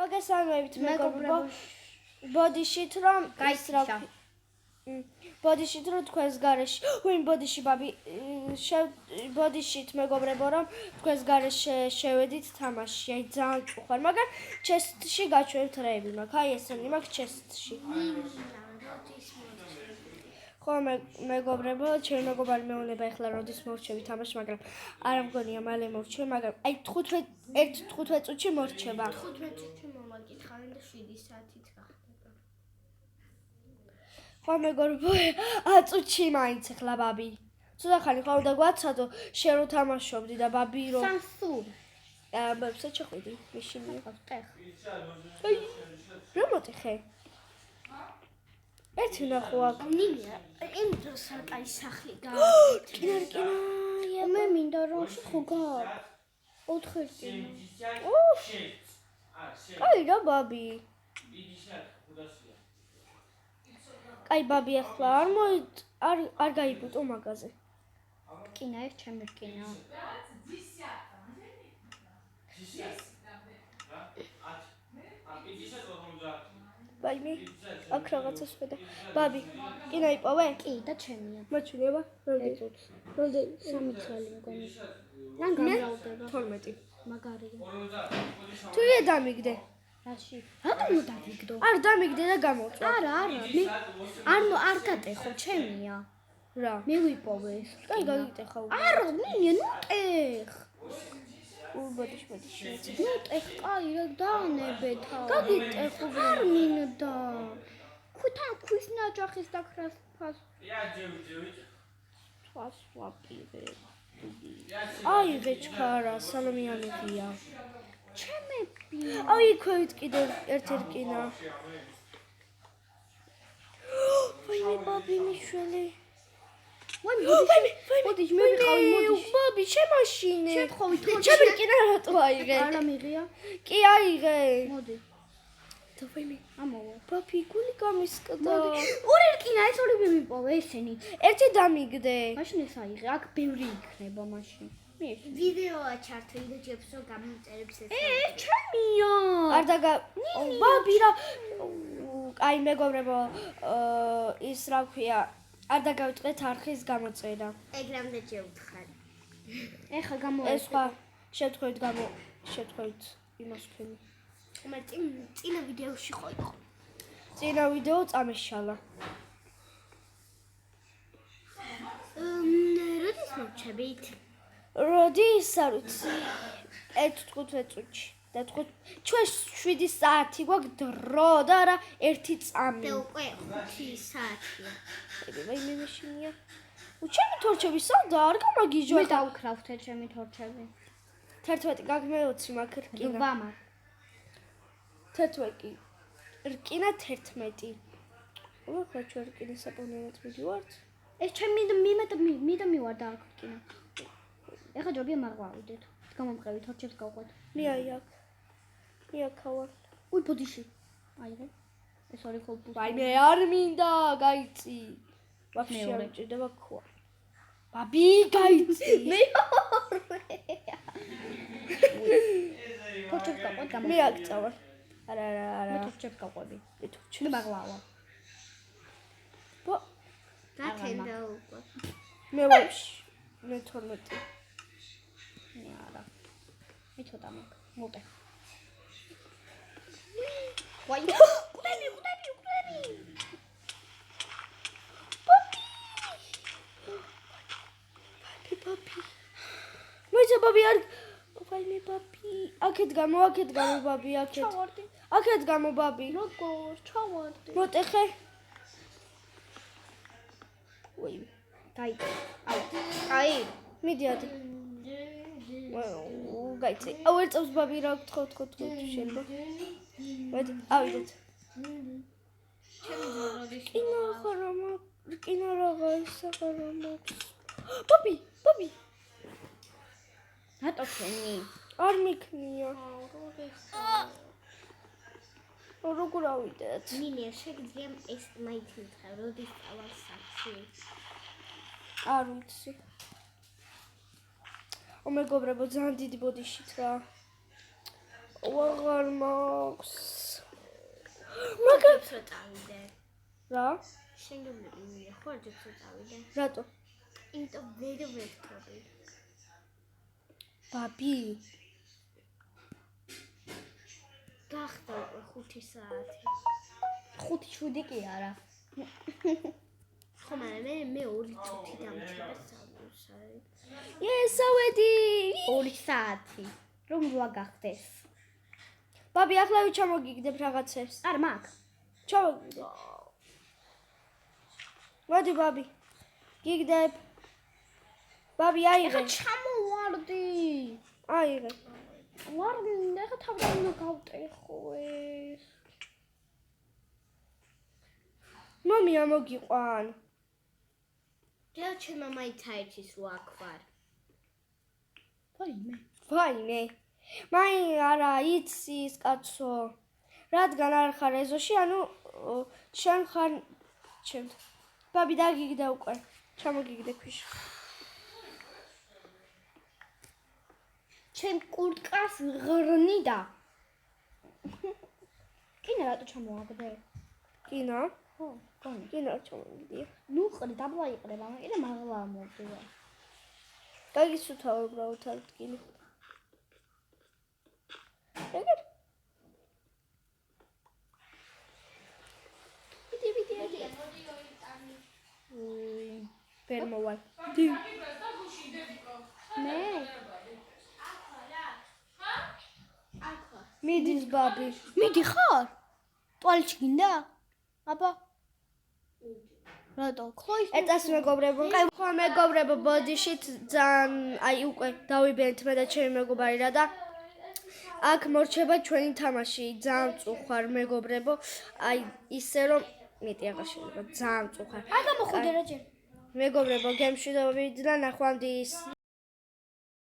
მოგესალმებით მეგობრებო. ბოდიშით რომ გაიცნო. ბოდიშით რომ თქვენს გარეშე, ვინ ბოდიში ბაბი, ბოდიშით მეგობრებო რომ თქვენს გარეშე შევედით თამაში. აი ძალიან წუხარ, მაგრამ ჩესტში გაჩვენებთ რეები მაქვს. აი ესენი მაქვს ჩესტში. ხო მეგობრებო, ჩემი მეგობარი მეუბნება ეხლა როდის მოვჩები თამაში, მაგრამ არ მგონია მალე მოვჩები, მაგრამ აი 15 წუთში მოვჩება. 15 წუთში მომაკითხავენ და 7 საათით გახდება. ხო მეგობრებო, 10 წუთში მაინც ეხლა ბაბი. ცოტა ხანი ხო უნდა გვაცადო, შენ რო თამაშობდი და ბაბი რო Samsung. ბაბსა ჩახვიდი, მიშინია. Ეხ. რა მოტეხე? ერთი ნახო აქ. ნინია, იმ დროს საკაი სახლი კინარ. მე მინდა რომ ხო გაქვს. 4 კინო. აი რა ბაბი. აი ბაბი ახლა არ გაიბუტო მაგაზე. კინა ერთ ჩემი კინა. ბაიმე აქ რაღაცას ხედა. ბაბი, კინა იპოვე? კი და ჩემია. მაჩვენება? რამდენი 3 წელი მგონი. რან გამრავლდება? 12. მაგარია. თუ რა დამიგდე? რაში? რატომ დავიგდო? არ დამიგდე და გამოვწვა. არა, მე არ გატეხო, ჩემია. რა? მე ვიპოვე ეს. კაი გაგიტეხა. არა, ნინია, ნუ ტეხ. ბოდიში. ნუ ტეხ, კაი, რა დაანებე თავი. გაგიტეხო. არ მინდა. ქვის ნაჯახის დაქრას ფას. თვას ვაპირე. აი ვეჩქარა, სალამიანებია. ჩემები. აი ქვევით კიდევ ერთ-ერთ კინა. ვაიმე ბაბი მიშველი. მოდი, მე ვიყავი, მოდი. ბაბი, შემაშინე. შემთხვევით, ჩემი კინა რატო აიღე? არა მიღია. კი აიღე. მოდი. და ვაიმე, ამოვა. ბაბი, გული გამისკდა. ორი რკინა, ეს ორივე მიპოვე ესენი. ერთი დამიგდე. მაშინ ეს აიღე, აქ ბევრი იქნება მაშინ. ვიდეოა ჩართული და ჯებსო გამოწერებს ეს. ჩემია. არ დაგა ბაბი რა. აი მეგობრებო, ის რა ქვია, არ დაგავიწყეთ არხის გამოწერა. ეგრამდე შევთხარ. ეხა გამოვა. ეს სხვა შევთქვით იმას თქვენი. მე წინა ვიდეოში ხო იყო. წინა ვიდეო წამეშალა. როდის მოვჩებით? როდის არ ვიცი. 15 წუთში. და ჩვენ 7 საათი გვაქვს დრო და არა 1 წამი. და უკვე 5 საათია. ვაიმე მეშინია. ჩემი თორჩები სადა არ გამაგიჟო. მე დავკრავთ ჩემი თორჩები. 11 გაგმეოცი მაგ რკინა. ვამა. 11. რკინა 11. ხო ჩვენ რკინა საპონერად მიდივართ. ეს ჩემი მიდა მივარდა აქ რკინა. ეხა ჯობია მარღვავდეთ. გამომყევი თორჩებს გავყვეთ. მე აი აქ. მე აქავარ. უი ბოდიში. აიღე. ეს ორი ხოლმე. ვაიმე არ მინდა, გაიცი. ვაფშე არ მჭირდება ქვა. ბაბი, გაიცი. თორჩებს გავყვეთ გამო. მე აქ წავალ. არა. მე თორჩებს გავყვები. მე თორჩებს. მე მაგლავა. გათენდა უკვე. მე ვაფშე. მე 12. მე არა. მე ცოტა მაგ. მოტე. ვაი. კუდები. ბაბი. მოიცა ბაბი არ. ვაიმე ბაბი. აქეთ გამო ბაბი, აქეთ. ჩავარდი. აქეთ გამო ბაბი. როგორ ჩავარდი. მოტეხე. ვაი. დაიწე. აი. მიდი ადი. გაიცი. ერთ წელს ბაბი რა გთხოვთ შეიძლება. მოდი, ავიდეთ. კინო ხარომა, კინო რაღა ისა ხარომა. ბაბი. რატო ხენი? არ მიქნია. როგორ ავიდეთ? ნინია, შეგიძლია ეს მაითინთხა, როდის წავალ სახლში? არ ვიცი. მეგობრებო, ძალიან დიდი ბოდიშით რა. აღარ მაქვს. მაგრამ ცოტა წავიდე. რა? შენგები მია, ხო ჯერ წავიდე. რატო? იმიტომ ვერ ვექტორი. ბაბი, გახდა უკვე 5 საათი. 5-7 კი არა. ხო, მაგრამ მე 2 წუთი დამჭირდა სამოსარი. ესავედი. 2 საათი. რომ ვაგახდეს. ბაბი, ახლა ჩამოგიგდებ რაღაცებს. არ მაქვს. ჩამოგიგდებ. მოდი ბაბი. გიგდებ. ბაბი, აიღე. ჩამოვარდი. აიღე. ვარ ნახე თავდანა გავტეხო ეს. მომია მოგიყვან. რა ჩემმა მაინც აიჩის რო აქ ვარ. ვაიმე. ვაიმე. მაი არა იცის კაცო. რადგან არ ხარ ეზოში, ანუ შენ ხარ ჩემთ. ბაბი დაგიგდა უკვე. ჩამოგიგდე ქვიშ. ჩემ კურტკას ღრნიდა. კინა რატო ჩამოაგდე? კინო? ხო, გონი. კინო ჩამოგიგდე. ნუ ყრი დაბლა იყრება, მაგრამ კიდე მაღლა მოვდივა. გაგისუთა უბრალოდ ადგილი. ეგერ ვერ მოვალ. მე მიდის ბაბი. მიდი ხარ? ტუალეტში გინდა? აბა. რატო? ქლოის ეტას მეგობრებო, ხო მეგობრებო, ბოდიშით ძალიან აი უკვე დავიბენთ მე და ჩემი მეგობარი რა და აქ მორჩება ჩვენი თამაში. ძალიან მწუხვარ მეგობრებო, აი ისე რომ მეტი აღარ შეიძლება, ძალიან მწუხვარ. არ გამოხვიდე რა ჯერ. მეგობრებო, გემშვიდობებით და ნახვამდის.